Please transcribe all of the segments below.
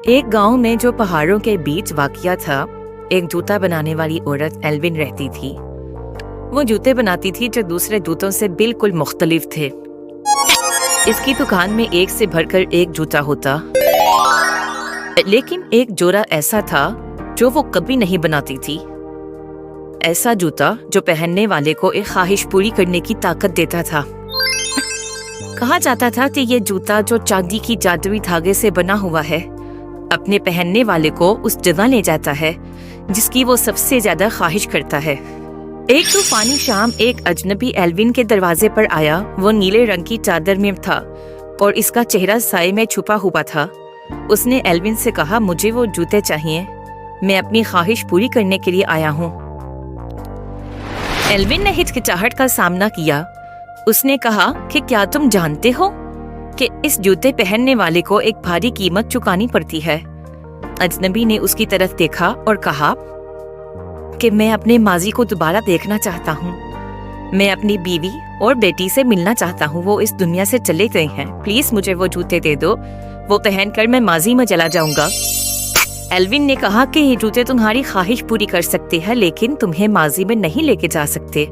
एक गांव में जो पहाड़ों के बीच वाक़या था, एक जूता बनाने वाली औरत एल्विन रहती थी। वो जूते बनाती थी जो दूसरे जूतों से बिल्कुल मुख्तलिफ थे। इसकी दुकान में एक से भरकर एक जूता होता, लेकिन एक जोड़ा ऐसा था जो वो कभी नहीं बनाती थी। ऐसा जूता जो पहनने वाले को एक ख्वाहिश पूरी करने की ताकत देता था। कहा जाता था कि ये जूता जो चांदी की जादुई धागे से बना हुआ है, अपने पहनने वाले को उस जगह ले जाता है जिसकी वो सबसे ज्यादा ख्वाहिश करता है। एक तूफानी शाम एक अजनबी एल्विन के दरवाजे पर आया। वो नीले रंग की चादर में था और इसका चेहरा साए में छुपा हुआ था। उसने एल्विन से कहा, मुझे वो जूते चाहिए, मैं अपनी ख्वाहिश पूरी करने के लिए आया हूँ। एल्विन ने हिचकिचाहट का सामना किया। उसने कहा कि क्या तुम जानते हो कि इस जूते पहनने वाले को एक भारी कीमत चुकानी पड़ती है। अजनबी ने उसकी तरफ देखा और कहा कि मैं अपने माजी को दोबारा देखना चाहता हूँ। मैं अपनी बीवी और बेटी से मिलना चाहता हूँ। वो इस दुनिया से चले गए हैं। प्लीज मुझे वो जूते दे दो, वो पहनकर मैं माजी में चला जाऊंगा। एल्विन ने कहा कि ये जूते तुम्हारी ख्वाहिश पूरी कर सकते हैं, लेकिन तुम्हें माजी में नहीं लेके जा सकते।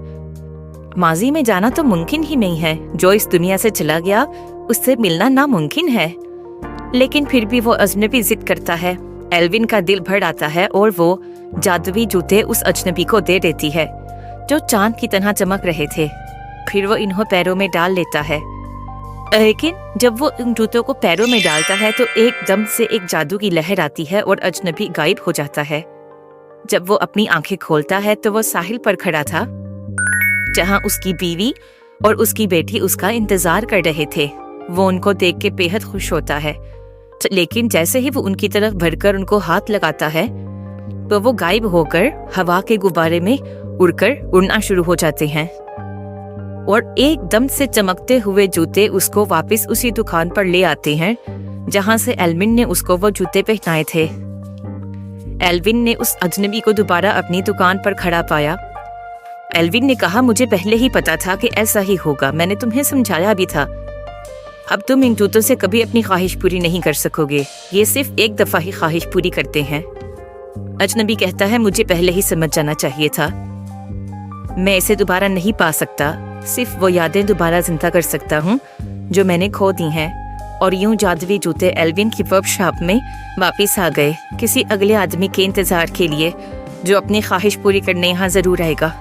माजी में जाना तो मुमकिन ही नहीं है। जो इस दुनिया से चला गया उससे मिलना नामुमकिन है। लेकिन फिर भी वो अजनबी जिद करता है। एल्विन का दिल भर आता है और वो जादुई जूते उस अजनबी को दे देती है जो चांद की तरह चमक रहे थे। फिर वो इन्हों पैरों में डाल लेता है। लेकिन जब वो इन जूतों को पैरों में डालता है तो एकदम से एक जादू की लहर आती है और अजनबी गायब हो जाता है। जब वो अपनी आंखें खोलता है तो वो साहिल पर खड़ा था, जहां उसकी बीवी और उसकी बेटी उसका इंतजार कर रहे थे। वो उनको देख के बेहद खुश होता है, लेकिन जैसे ही वो उनकी तरफ बढ़कर उनको हाथ लगाता है तो वो गायब होकर हवा के गुब्बारे में उड़ना शुरू हो जाते हैं और एकदम से चमकते हुए जूते उसको वापस उसी दुकान पर ले आते हैं जहां से एल्विन ने उसको वो जूते पहनाए थे। एल्विन ने उस अजनबी को दोबारा अपनी दुकान पर खड़ा पाया। एल्विन ने कहा, मुझे पहले ही पता था कि ऐसा ही होगा। मैंने तुम्हें समझाया भी था। अब तुम इन जूतों से कभी अपनी ख्वाहिश पूरी नहीं कर सकोगे। ये सिर्फ एक दफा ही ख्वाहिश पूरी करते हैं। अजनबी कहता है, मुझे पहले ही समझ जाना चाहिए था। मैं इसे दोबारा नहीं पा सकता। सिर्फ वो यादें दोबारा जिंदा कर सकता हूँ जो मैंने खो दी हैं। और यूं जादुई जूते एल्विन की वर्कशॉप में वापिस आ गए, किसी अगले आदमी के इंतजार के लिए जो अपनी ख्वाहिश पूरी करने यहाँ जरूर आएगा।